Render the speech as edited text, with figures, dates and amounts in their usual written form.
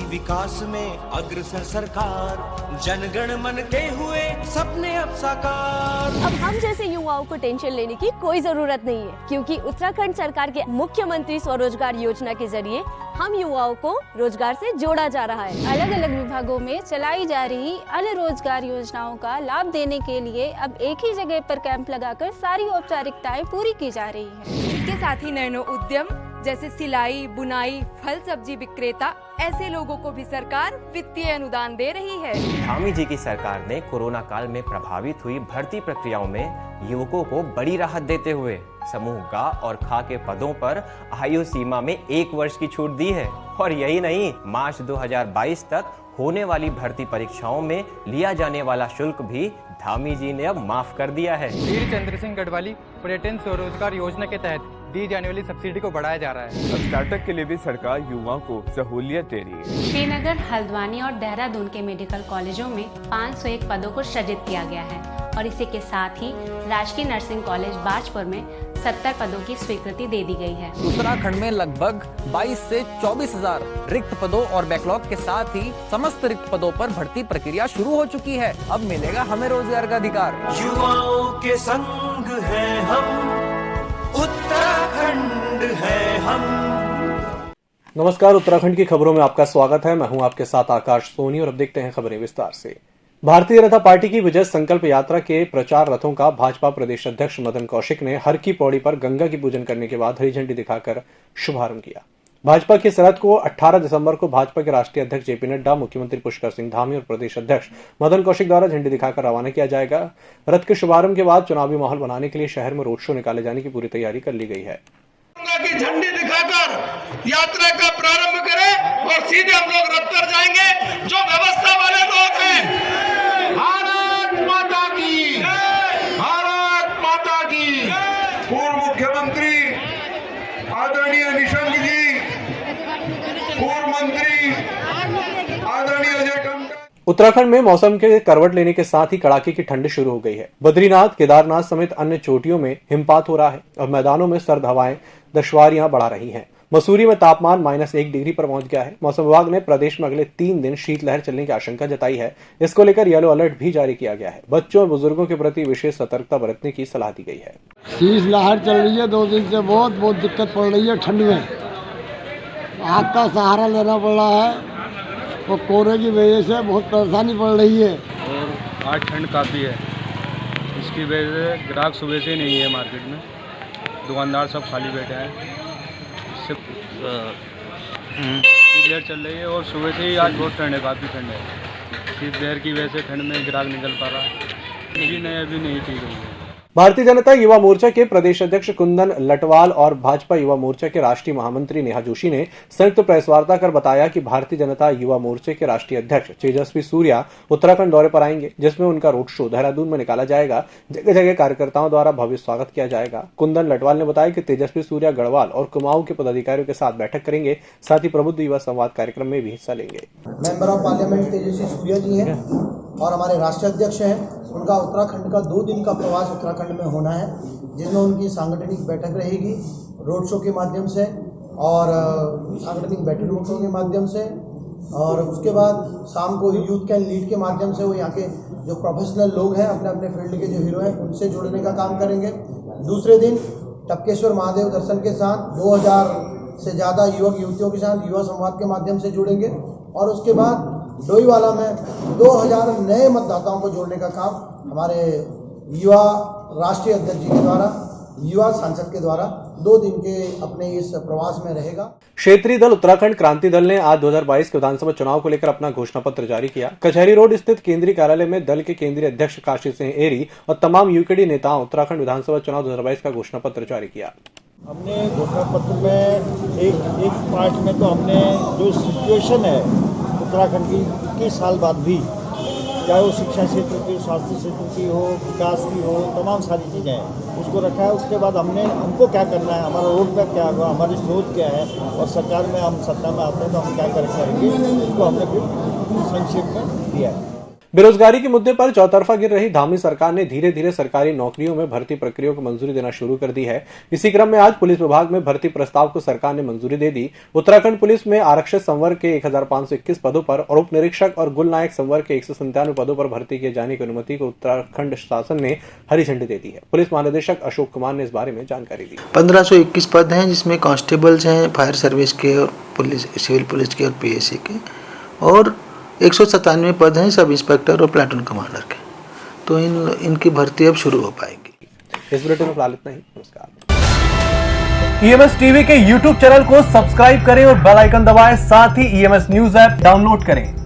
विकास में अग्रसर सरकार, जनगण मन के हुए सपने अब साकार। अब हम जैसे युवाओं को टेंशन लेने की कोई जरूरत नहीं है, क्योंकि उत्तराखंड सरकार के मुख्यमंत्री स्वरोजगार योजना के जरिए हम युवाओं को रोजगार से जोड़ा जा रहा है। अलग अलग विभागों में चलाई जा रही अन्य रोजगार योजनाओं का लाभ देने के लिए अब एक ही जगह पर कैंप लगाकर सारी औपचारिकताएं पूरी की जा रही है। इसके साथ ही नैनो उद्यम जैसे सिलाई, बुनाई, फल सब्जी विक्रेता, ऐसे लोगों को भी सरकार वित्तीय अनुदान दे रही है। धामी जी की सरकार ने कोरोना काल में प्रभावित हुई भर्ती प्रक्रियाओं में युवकों को बड़ी राहत देते हुए समूह ग और ख के पदों पर आयु सीमा में 1 वर्ष की छूट दी है। और यही नहीं, मार्च 2022 तक होने वाली भर्ती परीक्षाओं में लिया जाने वाला शुल्क भी धामी जी ने अब माफ कर दिया है। वीर चंद्र सिंह गढ़वाली पर्यटन स्वरोजगार योजना के तहत दी जाने वाली सब्सिडी को बढ़ाया जा रहा है। अब स्टार्टअप के लिए भी सरकार युवाओं को सहूलियत दे रही है। श्रीनगर, हल्द्वानी और देहरादून के मेडिकल कॉलेजों में 501 पदों को सृजित किया गया है और इसी के साथ ही राजकीय नर्सिंग कॉलेज बाजपुर में 70 पदों की स्वीकृति दे दी गई है। उत्तराखंड में लगभग 22 से 24,000 रिक्त पदों और बैकलॉग के साथ ही समस्त रिक्त पदों पर भर्ती प्रक्रिया शुरू हो चुकी है। अब मिलेगा हमें रोजगार का अधिकार। युवाओं के संग है हम, उत्तराखंड है हम। नमस्कार, उत्तराखंड की खबरों में आपका स्वागत है। मैं हूं आपके साथ आकाश सोनी और अब देखते हैं खबरें विस्तार से। भारतीय जनता पार्टी की विजय संकल्प यात्रा के प्रचार रथों का भाजपा प्रदेश अध्यक्ष मदन कौशिक ने हर की पौड़ी पर गंगा की पूजन करने के बाद हरी झंडी दिखाकर शुभारंभ किया। भाजपा के इस रथ को 18 दिसंबर को भाजपा के राष्ट्रीय अध्यक्ष जेपी नड्डा, मुख्यमंत्री पुष्कर सिंह धामी और प्रदेश अध्यक्ष मदन कौशिक द्वारा झंडी दिखाकर रवाना किया जाएगा। रथ के शुभारंभ के बाद चुनावी माहौल बनाने के लिए शहर में रोड शो निकाले जाने की पूरी तैयारी कर ली गई है। की झंडी दिखाकर यात्रा का प्रारंभ करें और सीधे हम लोग रथ पर जाएंगे। जो व्यवस्था वाले लोग हैं, भारत माता की, भारत माता की। पूर्व मुख्यमंत्री आदरणीय निशंक जी, पूर्व मंत्री आदरणीय अजय टंडन। उत्तराखंड में मौसम के करवट लेने के साथ ही कड़ाके की ठंड शुरू हो गई है। बद्रीनाथ, केदारनाथ समेत अन्य चोटियों में हिमपात हो रहा है और मैदानों में सर्द हवाएं दशवारियां बढ़ा रही हैं। मसूरी में तापमान -1 डिग्री पर पहुंच गया है। मौसम विभाग ने प्रदेश में अगले 3 दिन शीतलहर चलने की आशंका जताई है। इसको लेकर येलो अलर्ट भी जारी किया गया है। बच्चों और बुजुर्गों के प्रति विशेष सतर्कता बरतने की सलाह दी गई है। शीतलहर चल रही है 2 दिन से, बहुत दिक्कत पड़ रही है ठंड में। आग का सहारा लेना पड़ रहा है और कोहरे की वजह से बहुत परेशानी पड़ रही है। और आज ठंड काफ़ी है, इसकी वजह से ग्राहक सुबह से नहीं है मार्केट में, दुकानदार सब खाली बैठे हैं। शीतलहर चल रही है और सुबह से ही आज बहुत ठंड है, काफ़ी ठंड है। शीतलहर की वजह से ठंड में ग्राहक निकल पा रहा है। जी नहीं, अभी नहीं ठीक है। भारतीय जनता युवा मोर्चा के प्रदेश अध्यक्ष कुंदन लटवाल और भाजपा युवा मोर्चा के राष्ट्रीय महामंत्री नेहा जोशी ने संयुक्त प्रेस वार्ता कर बताया कि भारतीय जनता युवा मोर्चे के राष्ट्रीय अध्यक्ष तेजस्वी सूर्या उत्तराखंड दौरे पर आएंगे, जिसमें उनका रोड शो देहरादून में निकाला जाएगा। जगह जगह कार्यकर्ताओं द्वारा भव्य स्वागत किया जाएगा। कुंदन लटवाल ने बताया कि तेजस्वी सूर्या गढ़वाल और कुमाऊं के पदाधिकारियों के साथ बैठक करेंगे, साथ ही प्रबुद्ध युवा संवाद कार्यक्रम में भी हिस्सा लेंगे। Member of parliament Tejasvi Surya जी हैं और हमारे राष्ट्रीय अध्यक्ष हैं। उनका उत्तराखंड का 2 दिन का प्रवास उत्तराखंड में होना है, जिसमें उनकी सांगठनिक बैठक रहेगी रोड शो के माध्यम से और सांगठनिक बैठकों के माध्यम से, और उसके बाद शाम को यूथ कैन लीड के माध्यम से वो यहाँ के जो प्रोफेशनल लोग हैं, अपने अपने फील्ड के जो हीरो हैं, उनसे जोड़ने का काम करेंगे। दूसरे दिन टपकेश्वर महादेव दर्शन के साथ 2000 से ज़्यादा युवक युवतियों के साथ युवा संवाद के माध्यम से जुड़ेंगे और उसके बाद डोईवाला में 2000 नए मतदाताओं को जोड़ने का काम हमारे युवा राष्ट्रीय अध्यक्ष जी के द्वारा, युवा सांसद के द्वारा 2 दिन के अपने इस प्रवास में रहेगा। क्षेत्रीय दल उत्तराखंड क्रांति दल ने आज 2022 के विधानसभा चुनाव को लेकर अपना घोषणा पत्र जारी किया। कचहरी रोड स्थित केंद्रीय कार्यालय में दल के केंद्रीय अध्यक्ष काशी सिंह एरी और तमाम यूकेडी नेताओं उत्तराखंड विधानसभा चुनाव 2022 का घोषणा पत्र जारी किया। हमने घोषणा पत्र में एक पार्ट में तो हमने जो सिचुएशन है उत्तराखंड की 21 साल बाद भी, चाहे वो शिक्षा क्षेत्र की, स्वास्थ्य क्षेत्र की हो, विकास की हो, तमाम सारी चीज़ें हैं, उसको रखा है। उसके बाद हमको क्या करना है, हमारा रोड मैप क्या होगा, हमारी सोच क्या है और सरकार में हम सत्ता में आते हैं तो हम क्या करेंगे, इसको हमने फिर संक्षेप में दिया है। बेरोजगारी के मुद्दे पर चौतरफा गिर रही धामी सरकार ने धीरे धीरे सरकारी नौकरियों में भर्ती प्रक्रिया को मंजूरी देना शुरू कर दी है। इसी क्रम में आज पुलिस विभाग में भर्ती प्रस्ताव को सरकार ने मंजूरी दे दी। उत्तराखंड पुलिस में आरक्षित संवर्ग के 1521 पदों पर और उप निरीक्षक और गुल नायक संवर्ग के 197 पदों पर भर्ती किए जाने की अनुमति को उत्तराखंड शासन ने हरी झंडी दे दी है। पुलिस महानिदेशक अशोक कुमार ने इस बारे में जानकारी दी। 1521 पद हैं, जिसमें कांस्टेबल्स हैं, फायर सर्विस के और पुलिस, सिविल पुलिस के और पीएससी के, और 197 पद हैं सब इंस्पेक्टर और प्लाटून कमांडर के। तो इनकी भर्ती अब शुरू हो पाएगी। इस बुलेटिन में फिलहाल इतना ही। नमस्कार। EMS टीवी के YouTube चैनल को सब्सक्राइब करें और बेल आइकन दबाएं, साथ ही EMS न्यूज ऐप डाउनलोड करें।